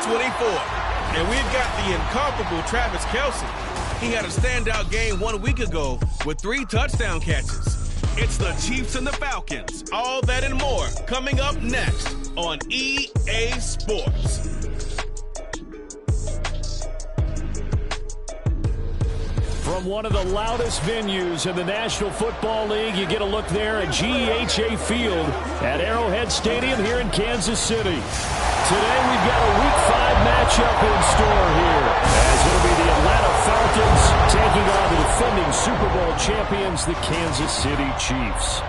24. And we've got the incomparable Travis Kelce. He had a standout game 1 week ago with 3 touchdown catches. It's the Chiefs and the Falcons. All that and more coming up next on EA Sports. From one of the loudest venues in the National Football League, you get a look there at GEHA Field at Arrowhead Stadium here in Kansas City. Today we've got a Week 5 matchup in store here, as it'll be the Atlanta Falcons taking on the defending Super Bowl champions, the Kansas City Chiefs.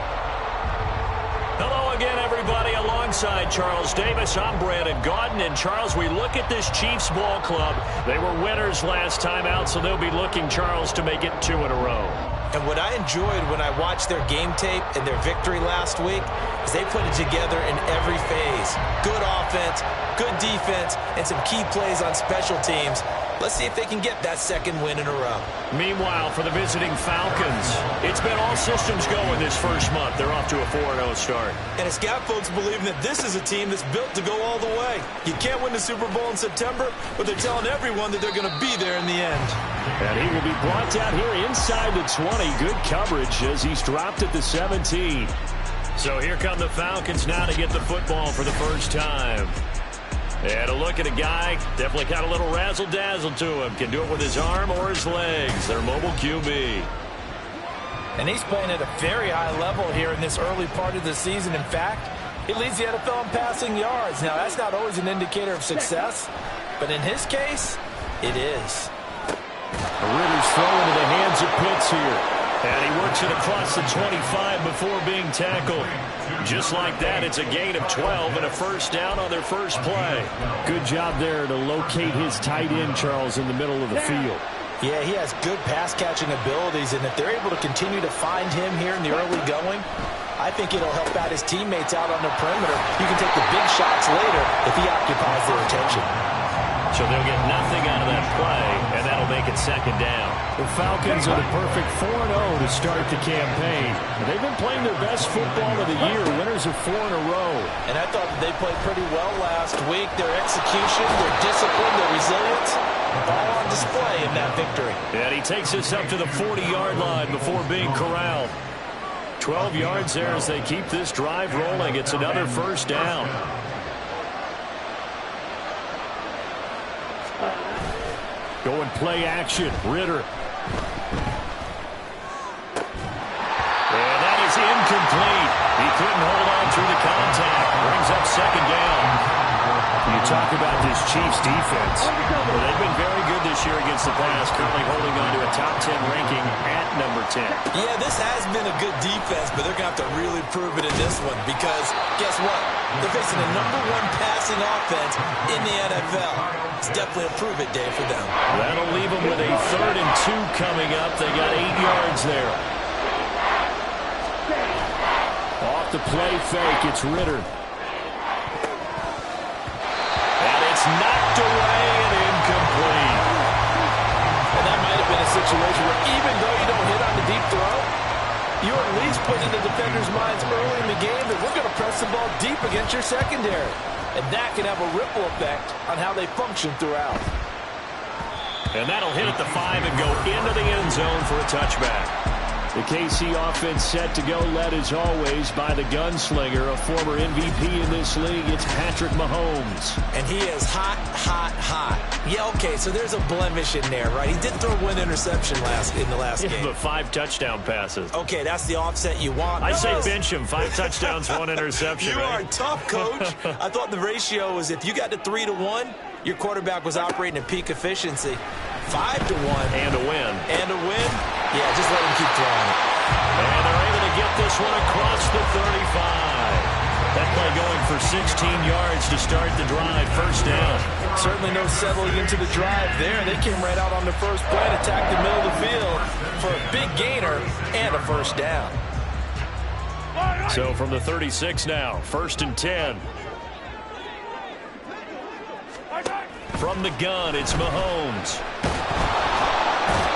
Hello again, everybody. Alongside Charles Davis, I'm Brandon Gaudin. And Charles, we look at this Chiefs ball club. They were winners last time out, so they'll be looking, Charles, to make it 2 in a row. And what I enjoyed when I watched their game tape and their victory last week is they put it together in every phase. Good offense, good defense, and some key plays on special teams. Let's see if they can get that 2nd win in a row. Meanwhile, for the visiting Falcons, it's been all systems go in this first month. They're off to a 4-0 start. And it's got folks believing that this is a team that's built to go all the way. You can't win the Super Bowl in September, but they're telling everyone that they're going to be there in the end. And he will be brought down here inside the 20. Good coverage as he's dropped at the 17. So here come the Falcons now to get the football for the first time. And a look at a guy, definitely got a little razzle-dazzle to him. Can do it with his arm or his legs. Their mobile QB. And he's playing at a very high level here in this early part of the season. In fact, he leads the NFL in passing yards. Now, that's not always an indicator of success, but in his case, it is. Ritter's throw into the hands of Pitts here. And he works it across the 25 before being tackled. Just like that, it's a gain of 12 and a first down on their first play. Good job there to locate his tight end, Charles, in the middle of the field. Yeah, he has good pass-catching abilities, and if they're able to continue to find him here in the early going, I think it'll help out his teammates out on the perimeter. You can take the big shots later if he occupies their attention. So they'll get nothing out of that play, and that'll make it 2nd down. The Falcons are the perfect 4-0 to start the campaign. They've been playing their best football of the year, winners of 4 in a row. And I thought that they played pretty well last week. Their execution, their discipline, their resilience, all on display in that victory. And he takes us up to the 40-yard line before being corralled. 12 yards there as they keep this drive rolling. It's another first down. Going play action. Ritter. And that is incomplete. He couldn't hold on through the contact. Brings up 2nd down. You talk about this Chiefs defense. Well, they've been very good this year against the pass, currently holding on to a top 10 ranking at number 10. Yeah, this has been a good defense, but they're going to have to really prove it in this one because guess what? They're facing the #1 passing offense in the NFL. It's definitely a prove-it day for them. That'll leave them with a 3rd and 2 coming up. They got 8 yards there. Off the play fake, it's Ritter. And it's knocked away and incomplete. And that might have been a situation where even though you don't hit on the deep throw, you're at least putting in the defenders' minds early in the game that we're going to press the ball deep against your secondary. And that can have a ripple effect on how they function throughout. And that'll hit at the 5 and go into the end zone for a touchback. The KC offense set to go, led as always by the gunslinger, a former MVP in this league. It's Patrick Mahomes. And he is hot, hot, hot. Yeah, okay, so there's a blemish in there, right? He did throw 1 interception in the last game. But 5 touchdown passes. Okay, that's the offset you want. I say bench him. 5 touchdowns, 1 interception. You are tough, coach. I thought the ratio was if you got to 3-1, your quarterback was operating at peak efficiency. 5-1. And a win. And a win? Yeah, just let him keep throwing it. And they're able to get this one across the 35. That play going for 16 yards to start the drive. First down. Certainly no settling into the drive there. They came right out on the first play and attacked the middle of the field for a big gainer and a first down. So from the 36 now, 1st and 10. From the gun, it's Mahomes.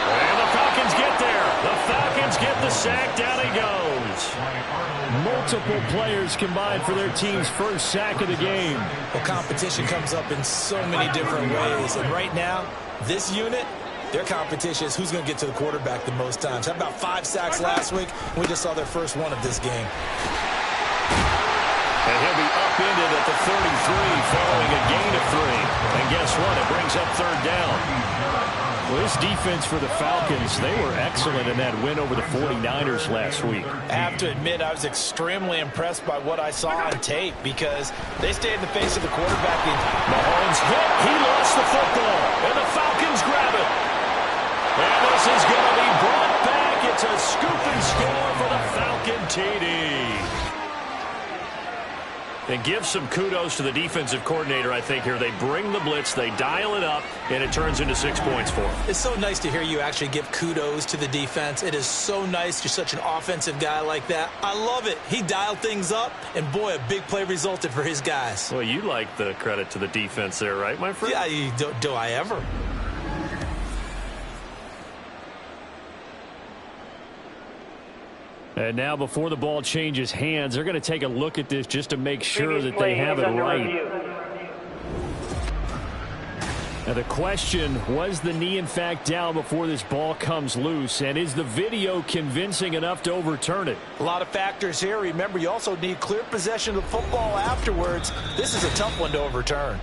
And the Falcons get there. The Falcons get the sack. Down he goes. yards. Multiple players combined for their team's first sack of the game. Well, competition comes up in so many different ways. And right now, this unit, their competition is who's going to get to the quarterback the most times. How about 5 sacks last week? We just saw their first one of this game. And he'll be upended at the 33 following a gain of 3. And guess what? It brings up 3rd down. Well, this defense for the Falcons, they were excellent in that win over the 49ers last week. I have to admit, I was extremely impressed by what I saw on tape because they stayed in the face of the quarterback. Mahomes hit. He lost the football. And the Falcons grab it. And this is going to be brought back. It's a scoop and score for the Falcon TD. And give some kudos to the defensive coordinator, I think, here. They bring the blitz, they dial it up, and it turns into 6 points for them. It's so nice to hear you actually give kudos to the defense. It is so nice. You're such an offensive guy like that. I love it. He dialed things up, and boy, a big play resulted for his guys. Well, you like the credit to the defense there, right, my friend? Yeah, do I ever? And now before the ball changes hands, they're going to take a look at this just to make sure that they have it right. Now the question, was the knee in fact down before this ball comes loose? And is the video convincing enough to overturn it? A lot of factors here. Remember, you also need clear possession of the football afterwards. This is a tough one to overturn.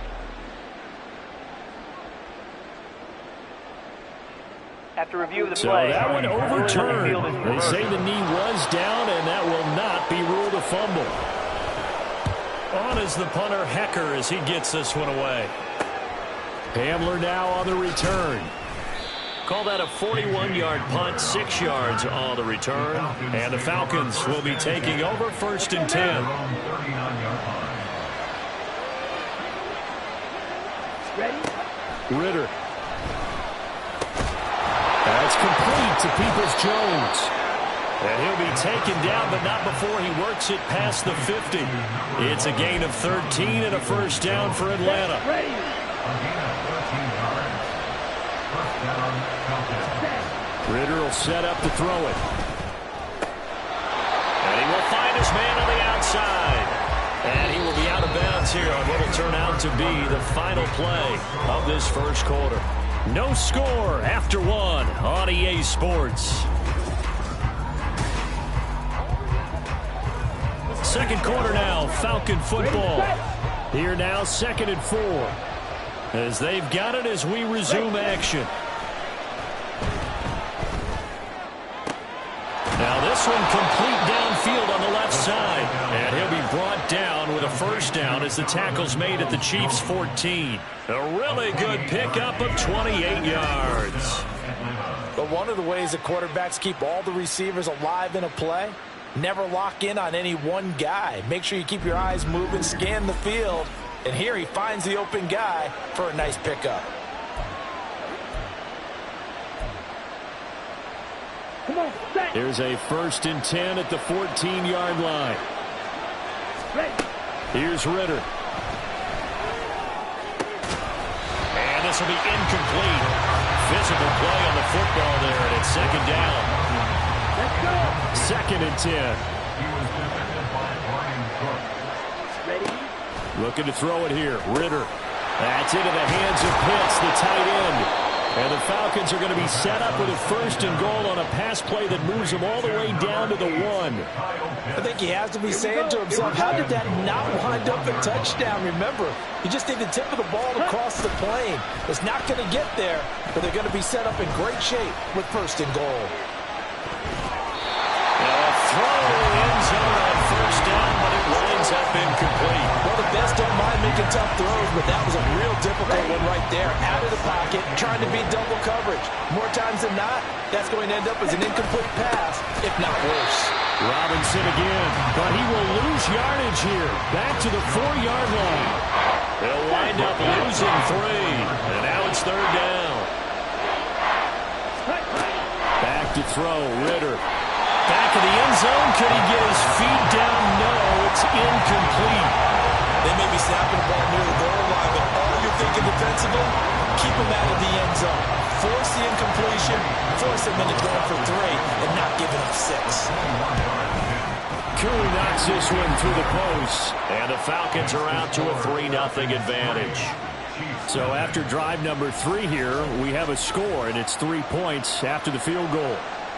After review of the so play, that one overturned. They say the knee was down, and that will not be ruled a fumble. On is the punter, Hecker, as he gets this one away. Hamler now on the return. Call that a 41-yard punt, 6 yards on the return. And the Falcons will be taking over 1st and 10. Ritter. That's complete to Peoples-Jones. And he'll be taken down, but not before he works it past the 50. It's a gain of 13 and a 1st down for Atlanta. Ritter will set up to throw it. And he will find his man on the outside. And he will be out of bounds here on what will turn out to be the final play of this 1st quarter. No score after 1 on EA Sports. 2nd quarter now, Falcon football. Here now, 2nd and 4. As they've got it as we resume action. Now this one complete downfield on the left side. And he'll be brought down with a 1st down as the tackle's made at the Chiefs' 14. A really good pickup of 28 yards. But one of the ways that quarterbacks keep all the receivers alive in a play, never lock in on any one guy. Make sure you keep your eyes moving, scan the field. And here he finds the open guy for a nice pickup. Here's a 1st and 10 at the 14-yard line. Here's Ritter. And this will be incomplete. Physical play on the football there, and it's 2nd down. 2nd and 10. Looking to throw it here. Ritter. That's into the hands of Pitts, the tight end. And the Falcons are going to be set up with a 1st and goal on a pass play that moves them all the way down to the 1. I think he has to be saying to himself, how did that not wind up a touchdown? Remember, you just need the tip of the ball to cross the plane. It's not going to get there, but they're going to be set up in great shape with 1st and goal. Throw in the end zone on 1st down, but it winds up incomplete. Well, the best don't mind making tough throws, but that was a real difficult one right there. Out of the pocket, trying to beat double coverage. More times than not, that's going to end up as an incomplete pass, if not worse. Robinson again, but he will lose yardage here. Back to the 4-yard line. They'll wind up losing 3, and now it's 3rd down. Back to throw, Ritter. Back of the end zone. Could he get his feet down? No, it's incomplete. They may be snapping the ball near the goal line, but all you're thinking defensively, keep him out of the end zone. Force the incompletion, force him into going for 3, and not giving up 6. Cooley knocks this one through the post. And the Falcons are out to a 3-0 advantage. So after drive number 3 here, we have a score, and it's 3 points after the field goal.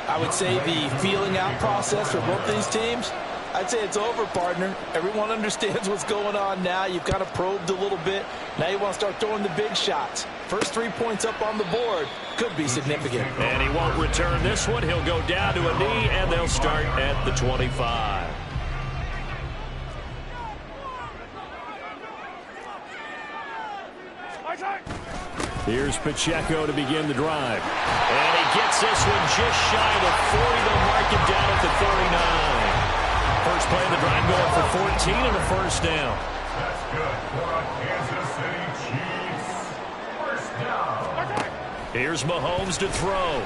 I would say the feeling out process for both these teams, I'd say it's over, partner. Everyone understands what's going on now. You've kind of probed a little bit. Now you want to start throwing the big shots. First 3 points up on the board could be significant. And he won't return this one. He'll go down to a knee, and they'll start at the 25. Here's Pacheco to begin the drive. And he gets this one just shy of the 40. They'll mark him down at the 39. First play of the drive going for 14 and a first down. That's good for a Kansas City Chiefs. First down. Here's Mahomes to throw.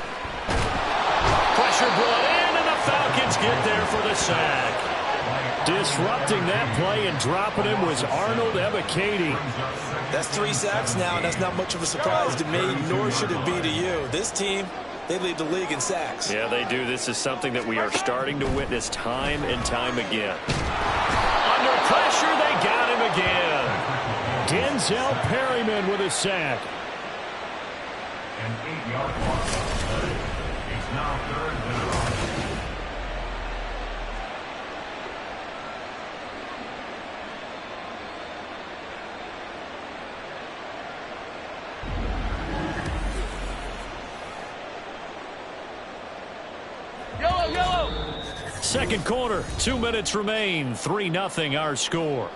Pressure brought in, and the Falcons get there for the sack. Disrupting that play and dropping him was Arnold Ebiketie. That's 3 sacks now, and that's not much of a surprise to me, nor should it be to you. This team, they lead the league in sacks. Yeah, they do. This is something that we are starting to witness time and time again. Under pressure, they got him again. Denzel Perryman with a sack. An 8-yard loss. It's now third down. Second quarter, 2 minutes remain. 3-0 our score.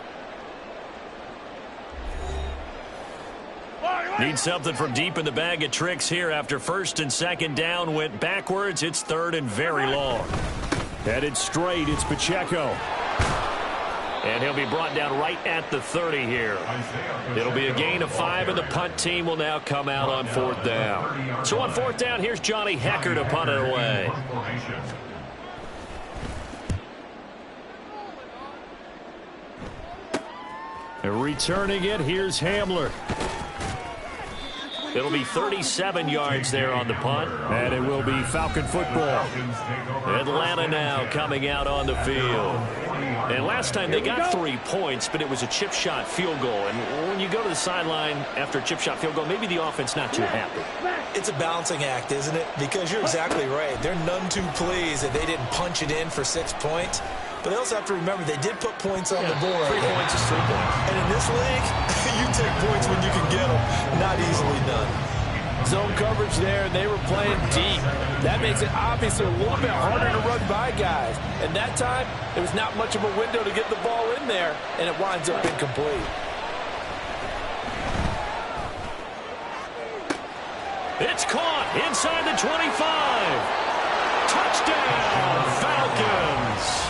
Need something from deep in the bag of tricks here after first and second down went backwards. It's third and very long. Headed straight, it's Pacheco. And he'll be brought down right at the 30 here. It'll be a gain of 5, and the punt team will now come out on 4th down. So on 4th down, here's Johnny Hecker to punt it away. Returning it, here's Hamler. It'll be 37 yards there on the punt. And it will be Falcon football. Atlanta now coming out on the field. And last time they got 3 points, but it was a chip shot field goal. And when you go to the sideline after a chip shot field goal, maybe the offense not too happy. It's a balancing act, isn't it? Because you're exactly right. They're none too pleased that they didn't punch it in for 6 points. But they also have to remember they did put points on the board. 3 points is 3 points. And in this league, you take points when you can get them. Not easily done. Zone coverage there, and they were playing deep. That makes it obviously a little bit harder to run by guys. And that time, there was not much of a window to get the ball in there, and it winds up incomplete. It's caught inside the 25. Touchdown, Falcons.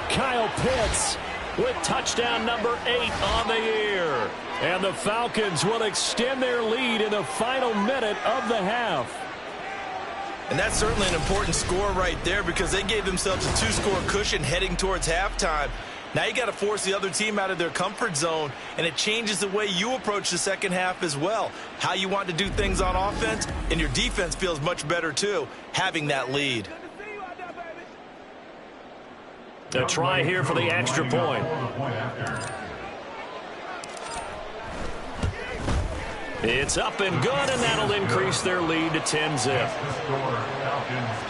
Kyle Pitts with touchdown number 8 on the year. And the Falcons will extend their lead in the final minute of the half. And that's certainly an important score right there because they gave themselves a 2-score cushion heading towards halftime. Now you got to force the other team out of their comfort zone, and it changes the way you approach the second half as well. How you want to do things on offense, and your defense feels much better too, having that lead. A try here for the extra point. It's up and good, and that'll increase their lead to 10-zip.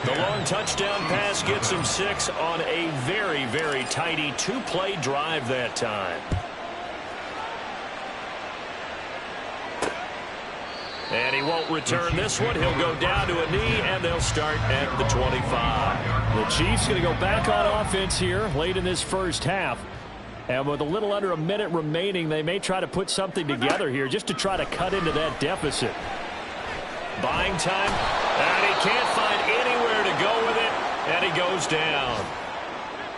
The long touchdown pass gets them 6 on a very, very tidy 2-play drive that time. And he won't return this one. He'll go down to a knee, and they'll start at the 25. The Chiefs going to go back on offense here late in this first half. And with a little under a minute remaining, they may try to put something together here just to try to cut into that deficit. Buying time, and he can't find anywhere to go with it, and he goes down.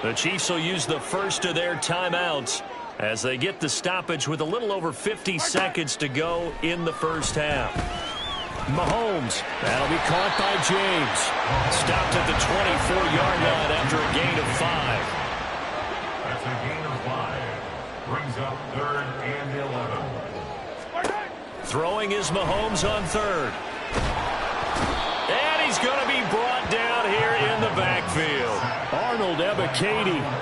The Chiefs will use the first of their timeouts as they get the stoppage with a little over 50 seconds to go in the first half. Mahomes, that'll be caught by James. Stopped at the 24-yard line after a gain of 5. That's a gain of 5. Brings up 3rd and 11. Throwing is Mahomes on 3rd. And he's going to be brought down here in the backfield. Arnold Ebiketie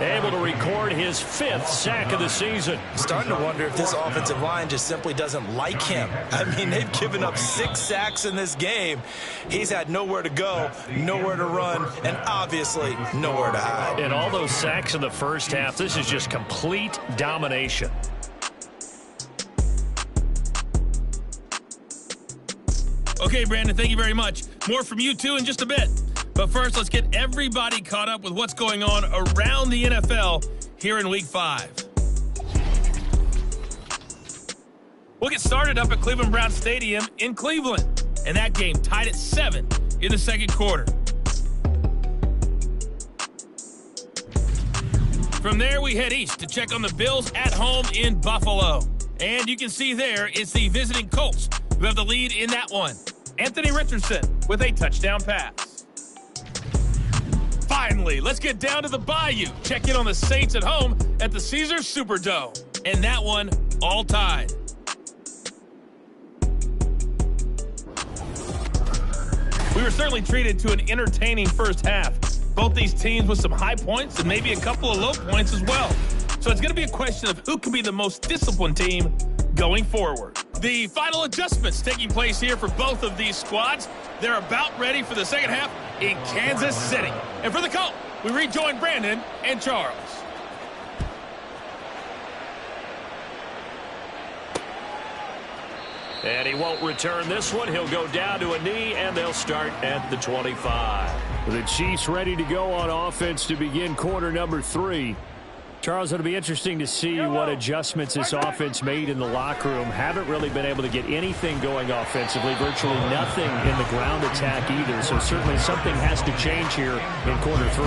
his 5th sack of the season. Starting to wonder if this offensive line just simply doesn't like him. I mean, they've given up 6 sacks in this game. He's had nowhere to go, nowhere to run, and obviously nowhere to hide. And all those sacks in the first half, this is just complete domination. Okay, Brandon, thank you very much. More from you, too, in just a bit. But first, let's get everybody caught up with what's going on around the NFL here in Week 5. We'll get started up at Cleveland Browns Stadium in Cleveland. And that game tied at 7 in the second quarter. From there, we head east to check on the Bills at home in Buffalo. And you can see there, it's the visiting Colts who have the lead in that one. Anthony Richardson with a touchdown pass. Finally, let's get down to the Bayou. Check in on the Saints at home at the Caesars Superdome. And that one all tied. We were certainly treated to an entertaining first half. Both these teams with some high points and maybe a couple of low points as well. So it's going to be a question of who can be the most disciplined team going forward. The final adjustments taking place here for both of these squads. They're about ready for the second half in Kansas City. And for the call, we rejoin Brandon and Charles. And he won't return this one. He'll go down to a knee, and they'll start at the 25. The Chiefs ready to go on offense to begin quarter number 3. Charles, it'll be interesting to see what adjustments this offense made in the locker room. Haven't really been able to get anything going offensively, virtually nothing in the ground attack either. So certainly something has to change here in quarter 3.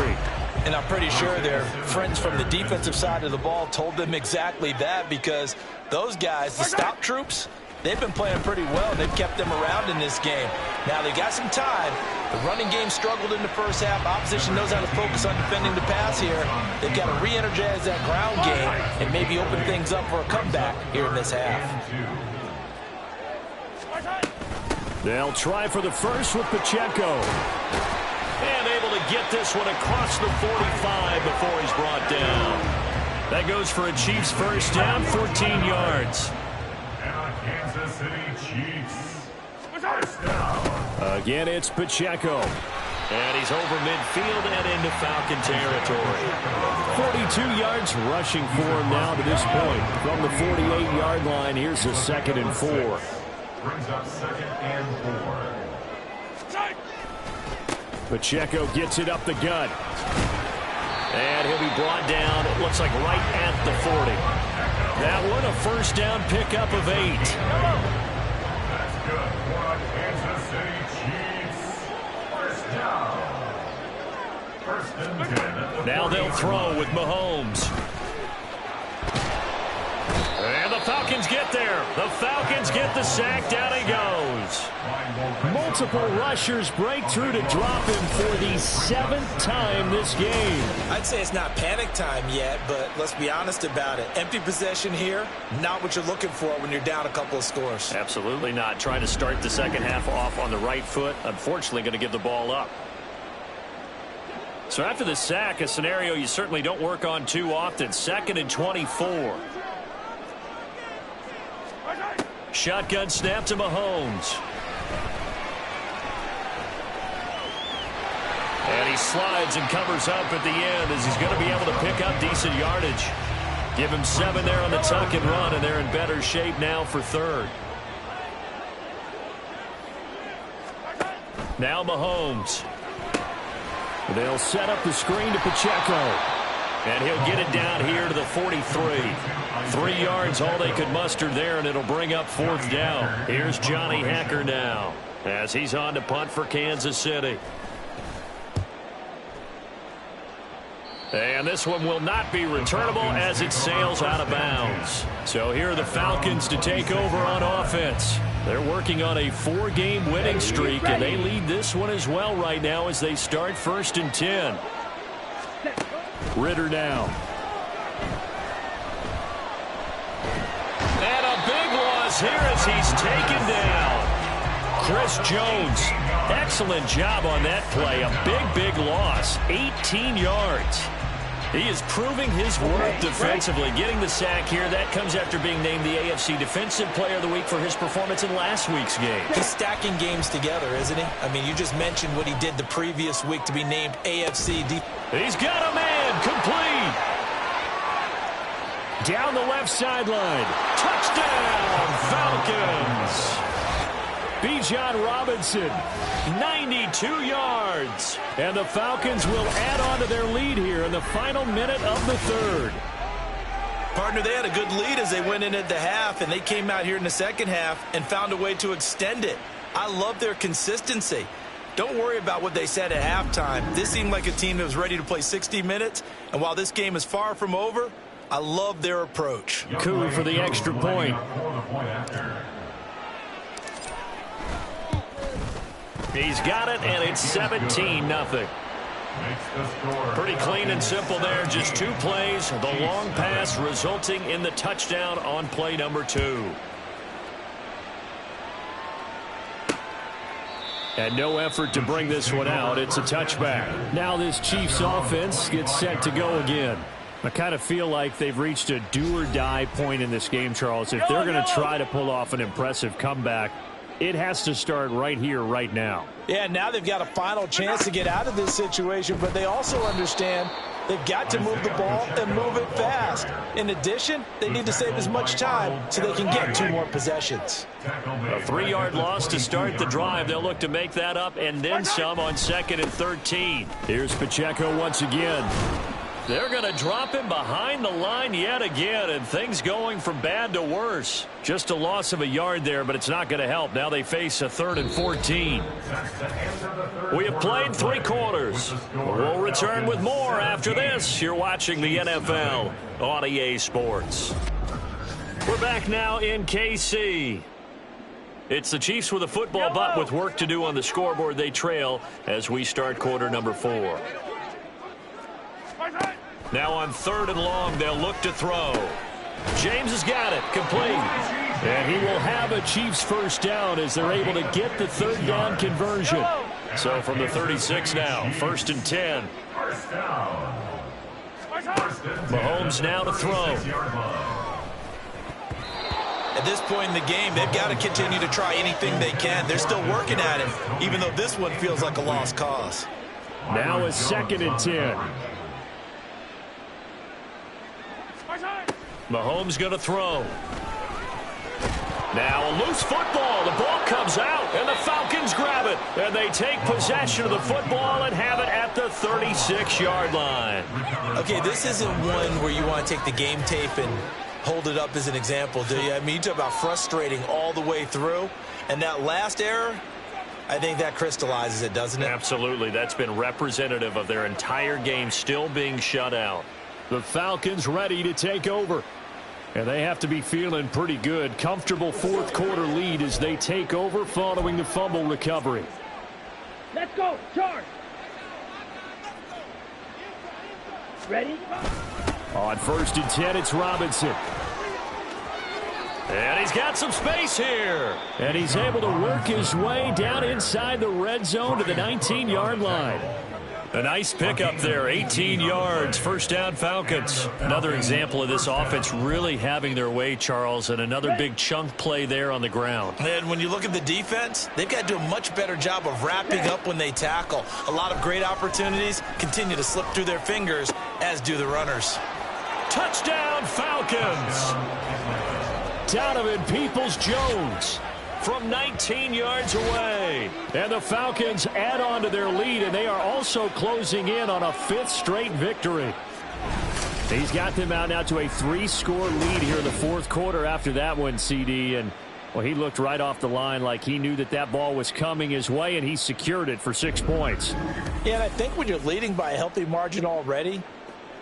And I'm pretty sure their friends from the defensive side of the ball told them exactly that, because those guys, the stop troops, they've been playing pretty well. They've kept them around in this game. Now, they got some time. The running game struggled in the first half. Opposition knows how to focus on defending the pass here. They've got to re-energize that ground game and maybe open things up for a comeback here in this half. They'll try for the first with Pacheco. And able to get this one across the 45 before he's brought down. That goes for a Chiefs first down, 14 yards. Kansas City Chiefs. First down. Again, it's Pacheco. And he's over midfield and into Falcon territory. 42 yards rushing for him now to this point. From the 48-yard line, here's a 2nd and 4. Brings up 2nd and 4. Pacheco gets it up the gut. And he'll be brought down, it looks like right at the 40. That one, a first down pickup of 8. That's good for Kansas City Chiefs. First down. 1st and 10. Now they'll throw with Mahomes. And the Falcons get there. The Falcons get the sack. Down he goes. Multiple rushers break through to drop him for the 7th time this game. I'd say it's not panic time yet, but let's be honest about it. Empty possession here, not what you're looking for when you're down a couple of scores. Absolutely not. Trying to start the second half off on the right foot. Unfortunately, going to give the ball up. So after the sack, a scenario you certainly don't work on too often. 2nd and 24. Shotgun snap to Mahomes. And he slides and covers up at the end as he's going to be able to pick up decent yardage. Give him 7 there on the tuck and run, and they're in better shape now for 3rd. Now Mahomes. They'll set up the screen to Pacheco. And he'll get it down here to the 43. 3 yards, all they could muster there, and it'll bring up 4th down. Here's Johnny Hacker now as he's on to punt for Kansas City. And this one will not be returnable as it sails out of bounds. So here are the Falcons to take over on offense. They're working on a 4-game winning streak, and they lead this one as well right now as they start 1st and 10. Ritter now. And a big loss here as he's taken down. Chris Jones, excellent job on that play. A big loss, 18 yards. He is proving his worth defensively, getting the sack here. That comes after being named the AFC Defensive Player of the Week for his performance in last week's game. He's stacking games together, isn't he? I mean, you just mentioned what he did the previous week to be named AFC. He's got a man, complete. Down the left sideline. Touchdown, Falcons. Bijan Robinson, 92 yards. And the Falcons will add on to their lead here in the final minute of the third. Partner, they had a good lead as they went in at the half, and they came out here in the second half and found a way to extend it. I love their consistency. Don't worry about what they said at halftime. This seemed like a team that was ready to play 60 minutes, and while this game is far from over, I love their approach. Coup for the extra point. He's got it, and it's 17-0. Pretty clean and simple there. Just 2 plays. The long pass resulting in the touchdown on play number 2. And no effort to bring this one out. It's a touchback. Now this Chiefs offense gets set to go again. I kind of feel like they've reached a do-or-die point in this game, Charles. If they're going to try to pull off an impressive comeback, it has to start right here, right now. Yeah, now they've got a final chance to get out of this situation, but they also understand they've got to move the ball and move it fast. In addition, they need to save as much time so they can get 2 more possessions. A 3-yard loss to start the drive. They'll look to make that up and then some on 2nd and 13. Here's Pacheco once again. They're going to drop him behind the line yet again, and things going from bad to worse. Just a loss of a yard there, but it's not going to help. Now they face a 3rd and 14. We have played 3 quarters. We'll return with more after this. You're watching the NFL on EA Sports. We're back now in KC. It's the Chiefs with a football, but with work to do on the scoreboard. They trail as we start quarter number 4. Now on 3rd and long, they'll look to throw. James has got it, complete. And he will have a Chiefs first down as they're able to get the 3rd down conversion. So from the 36 now, 1st and 10. Mahomes now to throw. At this point in the game, they've got to continue to try anything they can. They're still working at it, even though this one feels like a lost cause. Now a 2nd and 10. Mahomes going to throw. Now a loose football. The ball comes out, and the Falcons grab it. And they take possession of the football and have it at the 36-yard line. Okay, this isn't one where you want to take the game tape and hold it up as an example, do you? I mean, you talk about frustrating all the way through. And that last error, I think that crystallizes it, doesn't it? Absolutely. That's been representative of their entire game still being shut out. The Falcons ready to take over. And they have to be feeling pretty good. Comfortable 4th quarter lead as they take over following the fumble recovery. Let's go. Charge. Ready? On 1st and 10, it's Robinson. And he's got some space here. And he's able to work his way down inside the red zone to the 19-yard line. A nice pickup there, 18 yards, 1st down Falcons. Another example of this offense really having their way, Charles, and another big chunk play there on the ground. And when you look at the defense, they've got to do a much better job of wrapping up when they tackle. A lot of great opportunities continue to slip through their fingers, as do the runners. Touchdown Falcons! Donovan Peoples-Jones from 19 yards away. And the Falcons add on to their lead, and they are also closing in on a 5th straight victory. He's got them out now to a 3-score lead here in the 4th quarter after that one, CD. And, well, he looked right off the line like he knew that that ball was coming his way, and he secured it for 6 points. Yeah, and I think when you're leading by a healthy margin already,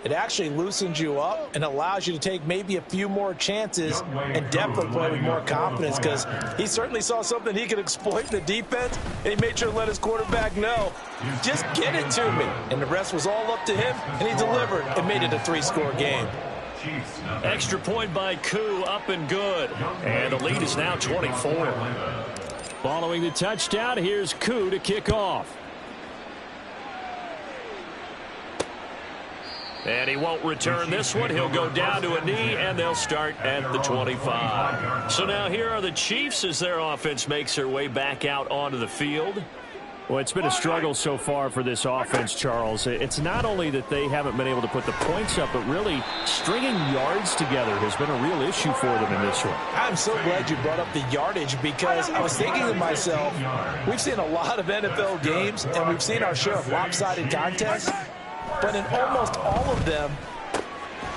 it actually loosens you up and allows you to take maybe a few more chances and definitely play with more confidence, because he certainly saw something he could exploit in the defense, and he made sure to let his quarterback know, just get it to me. And the rest was all up to him, and he delivered and made it a 3-score game. Extra point by Koo, up and good. And the lead is now 24. Following the touchdown, here's Koo to kick off. And he won't return this one. He'll go down to a knee, and they'll start at the 25. So now here are the Chiefs as their offense makes their way back out onto the field. Well, it's been a struggle so far for this offense, Charles. It's not only that they haven't been able to put the points up, but really stringing yards together has been a real issue for them in this one. I'm so glad you brought up the yardage, because I was thinking to myself, we've seen a lot of NFL games, and we've seen our share of lopsided contests, but in almost all of them,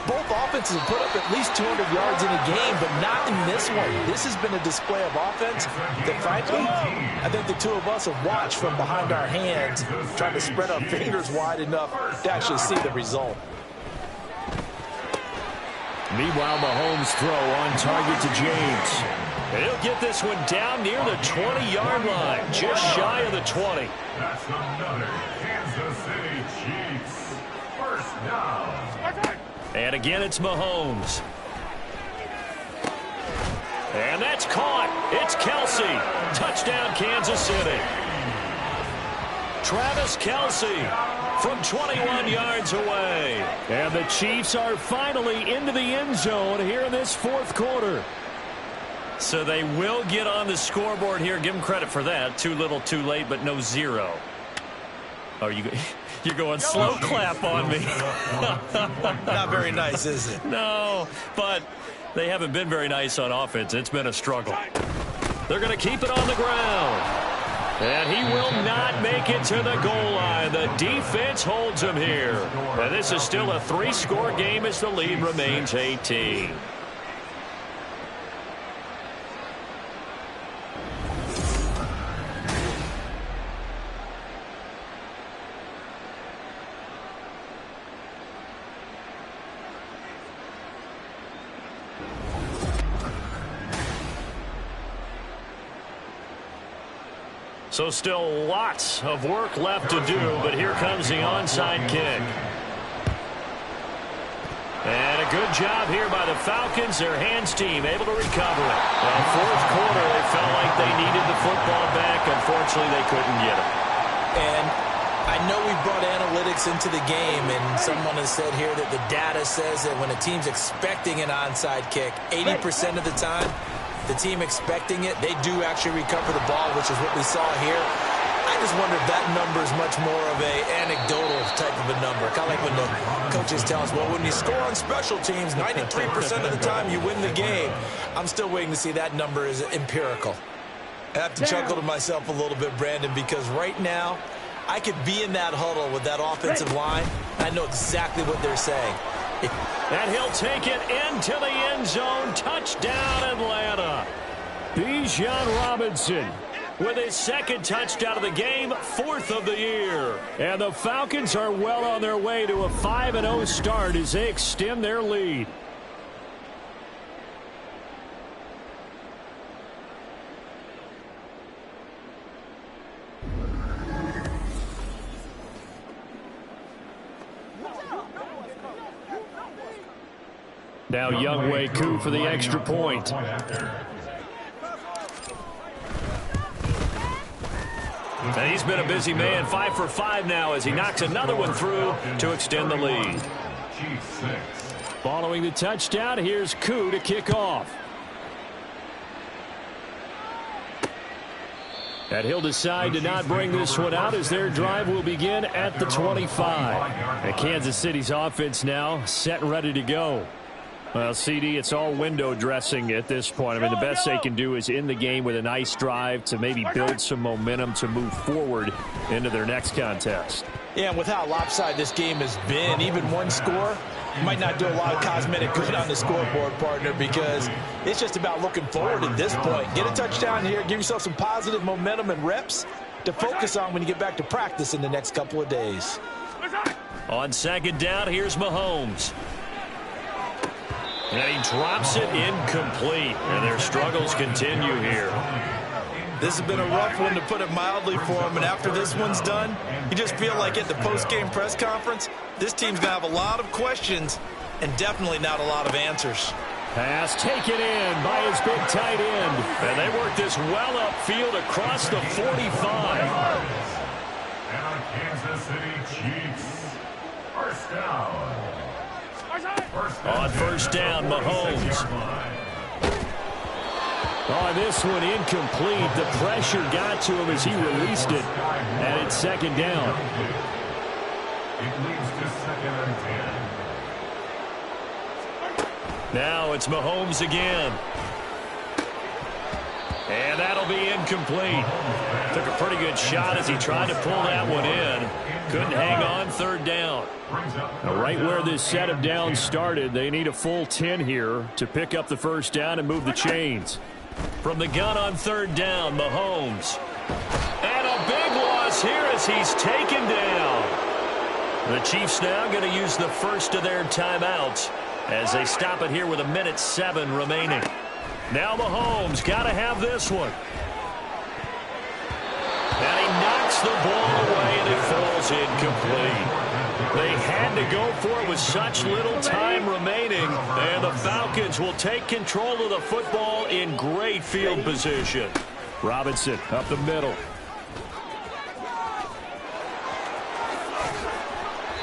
both offenses have put up at least 200 yards in a game, but not in this one. This has been a display of offense that, frankly, I think the two of us have watched from behind our hands, trying to spread our fingers wide enough to actually see the result. Meanwhile, Mahomes' throw on target to James. And he'll get this one down near the 20-yard line, just shy of the 20. That's another Kansas City Chiefs first down. And again, it's Mahomes. And that's caught. It's Kelsey. Touchdown, Kansas City. Travis Kelsey from 21 yards away. And the Chiefs are finally into the end zone here in this fourth quarter. So they will get on the scoreboard here. Give them credit for that. Too little, too late, but no zero. Oh, you're going slow clap on me. Not very nice, is it? No, but they haven't been very nice on offense. It's been a struggle. They're going to keep it on the ground. And he will not make it to the goal line. The defense holds him here. And this is still a 3-score game as the lead remains 18. So still lots of work left to do, but here comes the onside kick. And a good job here by the Falcons, their hands team, able to recover it. Well, fourth quarter, they felt like they needed the football back. Unfortunately, they couldn't get it. And I know we brought analytics into the game, and someone has said here that the data says that when a team's expecting an onside kick, 80% of the time, the team expecting it, they do actually recover the ball, which is what we saw here. I just wonder if that number is much more of a anecdotal type of a number. Kind of like when the coaches tell us, well, when you score on special teams, 93% of the time you win the game. I'm still waiting to see that number is empirical. I have to chuckle to myself a little bit, Brandon, because right now, I could be in that huddle with that offensive line. I know exactly what they're saying. And he'll take it into the end zone. Touchdown, Atlanta. Bijan Robinson with his second touchdown of the game, 4th of the year. And the Falcons are well on their way to a 5-0 start as they extend their lead. Now Younghoe Koo for the extra point. And he's been a busy man, 5 for 5 now as he knocks another one through to extend the lead. Following the touchdown, here's Koo to kick off. And he'll decide to not bring this one out as their drive will begin at the 25. And Kansas City's offense now set and ready to go. Well, CD, it's all window dressing at this point. I mean, the best they can do is in the game with a nice drive to maybe build some momentum to move forward into their next contest. Yeah, and with how lopsided this game has been, even one score might not do a lot of cosmetic good on the scoreboard, partner, because it's just about looking forward at this point. Get a touchdown here, give yourself some positive momentum and reps to focus on when you get back to practice in the next couple of days. On second down, here's Mahomes. And he drops it incomplete, and their struggles continue here. This has been a rough one, to put it mildly, for him, and after this one's done, you just feel like at the post-game press conference, this team's going to have a lot of questions and definitely not a lot of answers. Pass taken in by his big tight end. And they work this well upfield across the 45. And our Kansas City Chiefs First down. On first down, Mahomes. Oh, this one incomplete. The pressure got to him as he released it. And it's second down. It leads to 2nd and 10. Now it's Mahomes again. And that'll be incomplete. Took a pretty good shot as he tried to pull that one in. Couldn't hang on, third down. Now, right where this set of downs started, they need a full 10 here to pick up the first down and move the chains. From the gun on third down, Mahomes. And a big loss here as he's taken down. The Chiefs now going to use the first of their timeouts as they stop it here with 1:07 remaining. Now Mahomes got to have this one. And he knocks the ball away and it falls incomplete. They had to go for it with such little time remaining, and the Falcons will take control of the football in great field position. Robinson up the middle.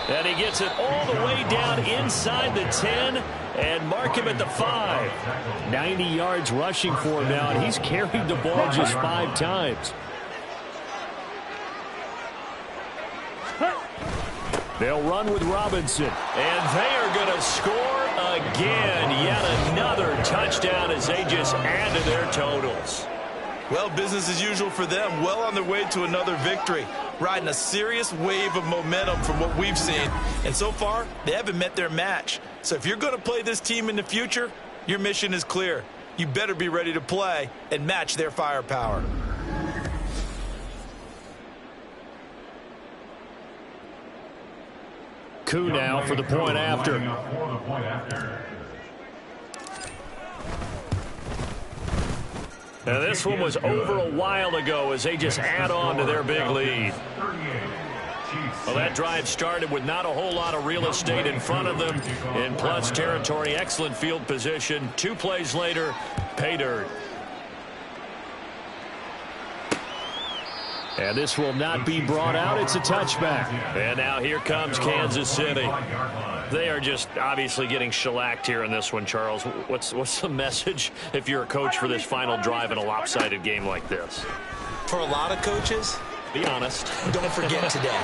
And he gets it all the way down inside the 10 and mark him at the 5. 90 yards rushing for him now, and he's carried the ball just 5 times. They'll run with Robinson. And they are going to score again. Yet another touchdown as they just add to their totals. Well, business as usual for them. Well on their way to another victory. Riding a serious wave of momentum from what we've seen. And so far, they haven't met their match. So if you're going to play this team in the future, your mission is clear. You better be ready to play and match their firepower. Coup now for the point after. Now this one was over a while ago as they just add on to their big lead. Well, that drive started with not a whole lot of real estate in front of them in plus territory. Excellent field position. 2 plays later, pay dirt. And this will not be brought out. It's a touchback. And now here comes Kansas City. They are just obviously getting shellacked here in this one, Charles. What's the message if you're a coach for this final drive in a lopsided game like this? For a lot of coaches, be honest. Don't forget today.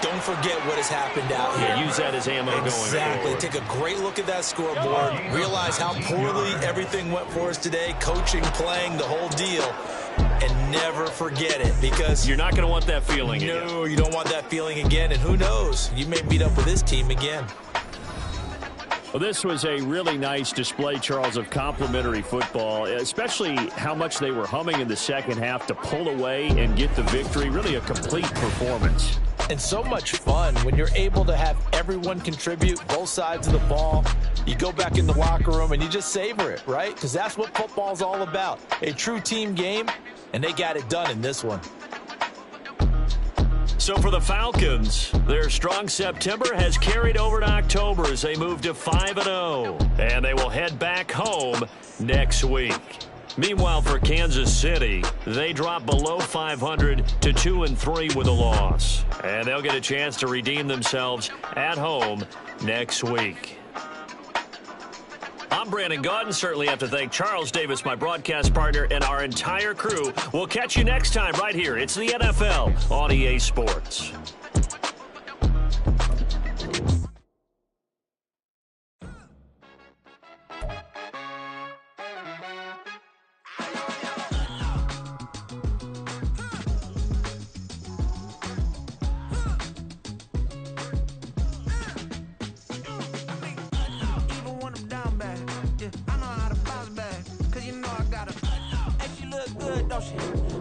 Don't forget what has happened out here. Yeah, use that as ammo going forward. Exactly. Take a great look at that scoreboard. Realize how poorly everything went for us today. Coaching, playing, the whole deal. And never forget it, because you're not going to want that feeling again. No, you don't want that feeling again. And who knows? You may meet up with this team again. Well, this was a really nice display, Charles, of complimentary football, especially how much they were humming in the second half to pull away and get the victory. Really a complete performance. And so much fun when you're able to have everyone contribute, both sides of the ball. You go back in the locker room and you just savor it, right? Because that's what football's all about. A true team game, and they got it done in this one. So for the Falcons, their strong September has carried over to October as they move to 5-0. And they will head back home next week. Meanwhile, for Kansas City, they drop below 500 to 2-3 with a loss. And they'll get a chance to redeem themselves at home next week. I'm Brandon Gaudin. Certainly have to thank Charles Davis, my broadcast partner, and our entire crew. We'll catch you next time right here. It's the NFL on EA Sports.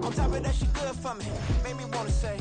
On top of that, she good for me. Made me wanna say